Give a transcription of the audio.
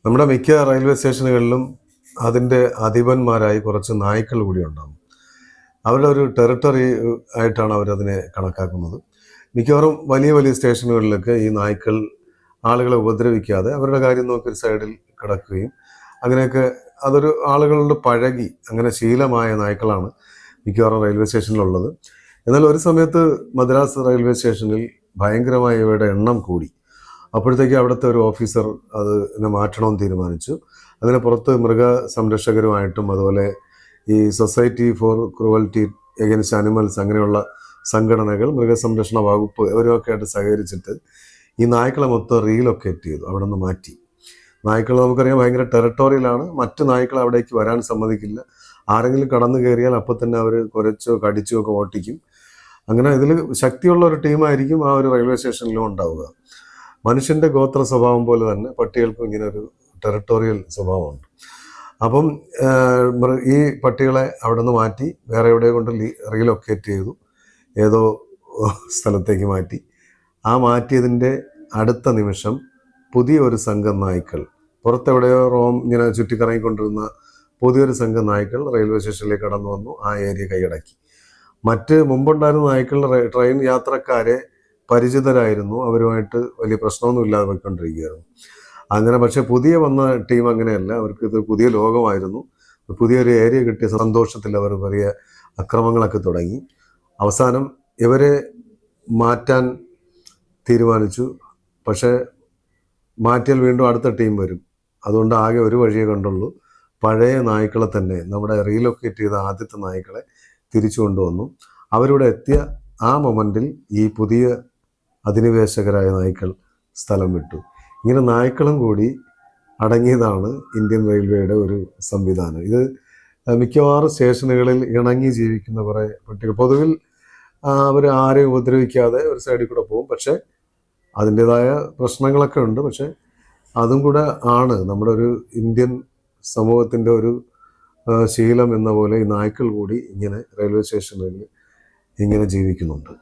നമ്മുടെ മിക്ക റെയിൽവേ സ്റ്റേഷനുകളിലും അതിൻ്റെ അധിപന്മാരായി കുറച്ച് നായ്ക്കൾ കൂടി ഉണ്ടാകും. അവരുടെ ഒരു ടെറിട്ടറി ആയിട്ടാണ് അവരതിനെ കണക്കാക്കുന്നത്. മിക്കവാറും വലിയ വലിയ സ്റ്റേഷനുകളിലൊക്കെ ഈ നായ്ക്കൾ ആളുകളെ ഉപദ്രവിക്കാതെ അവരുടെ കാര്യം നോക്കി ഒരു സൈഡിൽ കിടക്കുകയും അങ്ങനെയൊക്കെ അതൊരു ആളുകളുടെ പഴകി അങ്ങനെ ശീലമായ നായ്ക്കളാണ് മിക്കവാറും റെയിൽവേ സ്റ്റേഷനിലുള്ളത്. എന്നാൽ ഒരു സമയത്ത് മദ്രാസ് റെയിൽവേ സ്റ്റേഷനിൽ ഭയങ്കരമായ ഇവയുടെ എണ്ണം കൂടി. അപ്പോഴത്തേക്ക് അവിടുത്തെ ഒരു ഓഫീസർ അതിനെ മാറ്റണമെന്ന് തീരുമാനിച്ചു. അതിനെ പുറത്ത് മൃഗ സംരക്ഷകരുമായിട്ടും അതുപോലെ ഈ society for cruelty against animals അങ്ങനെയുള്ള സംഘടനകൾ, മൃഗസംരക്ഷണ വകുപ്പ് ഇവരുമൊക്കെ ആയിട്ട് സഹകരിച്ചിട്ട് ഈ നായ്ക്കളെ മൊത്തം റീലൊക്കേറ്റ് ചെയ്തു, അവിടെ നിന്ന് മാറ്റി. നായ്ക്കൾ നമുക്കറിയാം ഭയങ്കര ടെറിട്ടോറിയലാണ്, മറ്റു നായ്ക്കൾ അവിടേക്ക് വരാൻ സമ്മതിക്കില്ല. ആരെങ്കിലും കടന്നു കയറിയാൽ അപ്പം തന്നെ അവർ കുരച്ചോ കടിച്ചോ ഒക്കെ ഓട്ടിക്കും. അങ്ങനെ ഇതിൽ ശക്തിയുള്ള ഒരു ടീമായിരിക്കും ആ ഒരു റെയിൽവേ സ്റ്റേഷനിലും ഉണ്ടാവുക. മനുഷ്യൻ്റെ ഗോത്ര സ്വഭാവം പോലെ തന്നെ പട്ടികൾക്കും ഇങ്ങനെ ഒരു ടെറിട്ടോറിയൽ സ്വഭാവമുണ്ട്. അപ്പം ഈ പട്ടികളെ അവിടെ നിന്ന് മാറ്റി വേറെ എവിടെയോ കൊണ്ട് റീലൊക്കേറ്റ് ചെയ്തു, ഏതോ സ്ഥലത്തേക്ക് മാറ്റി. ആ മാറ്റിയതിൻ്റെ അടുത്ത നിമിഷം പുതിയ ഒരു സംഘം നായ്ക്കൾ, പുറത്തെവിടെയോ ഇങ്ങനെ ചുറ്റിക്കറങ്ങിക്കൊണ്ടിരുന്ന പുതിയൊരു സംഘം നായ്ക്കൾ റെയിൽവേ സ്റ്റേഷനിലേക്ക് കടന്നു വന്നു, ആ ഏരിയ കൈയടക്കി. മുമ്പുണ്ടായിരുന്ന നായ്ക്കൾ ട്രെയിൻ യാത്രക്കാരെ പരിചിതരായിരുന്നു, അവരുമായിട്ട് വലിയ പ്രശ്നമൊന്നും ഇല്ലാതെ പോയിക്കൊണ്ടിരിക്കുകയായിരുന്നു. അങ്ങനെ പക്ഷേ പുതിയ വന്ന ടീം അങ്ങനെയല്ല, അവർക്ക് ഇത് പുതിയ ലോകമായിരുന്നു. പുതിയൊരു ഏരിയ കിട്ടിയ സന്തോഷത്തിൽ അവർ വലിയ അക്രമങ്ങളൊക്കെ തുടങ്ങി. അവസാനം ഇവരെ മാറ്റാൻ തീരുമാനിച്ചു. പക്ഷേ മാറ്റിയാൽ വീണ്ടും അടുത്ത ടീം വരും. അതുകൊണ്ട് ആകെ ഒരു വഴിയേ കണ്ടുള്ളൂ, പഴയ നായ്ക്കളെ തന്നെ, നമ്മുടെ റീലൊക്കേറ്റ് ചെയ്ത ആദ്യത്തെ നായ്ക്കളെ തിരിച്ചു കൊണ്ടുവന്നു. അവരിവിടെ എത്തിയ ആ മൊമെൻറ്റിൽ ഈ പുതിയ അധിനിവേശകരായ നായ്ക്കൾ സ്ഥലം വിട്ടു. ഇങ്ങനെ നായ്ക്കളും കൂടി അടങ്ങിയതാണ് ഇന്ത്യൻ റെയിൽവേയുടെ ഒരു സംവിധാനം. ഇത് മിക്കവാറും സ്റ്റേഷനുകളിൽ ഇണങ്ങി ജീവിക്കുന്ന കുറേ പട്ടികൾ. പൊതുവിൽ അവർ ആരെയും ഉപദ്രവിക്കാതെ ഒരു സൈഡിൽ കൂടെ പോകും. പക്ഷേ അതിൻ്റേതായ പ്രശ്നങ്ങളൊക്കെ ഉണ്ട്. പക്ഷേ അതും കൂടെ ആണ് നമ്മുടെ ഒരു ഇന്ത്യൻ സമൂഹത്തിൻ്റെ ഒരു ശീലം എന്ന പോലെ ഈ നായ്ക്കൾ കൂടി ഇങ്ങനെ റെയിൽവേ സ്റ്റേഷനുകളിൽ ഇങ്ങനെ ജീവിക്കുന്നുണ്ട്.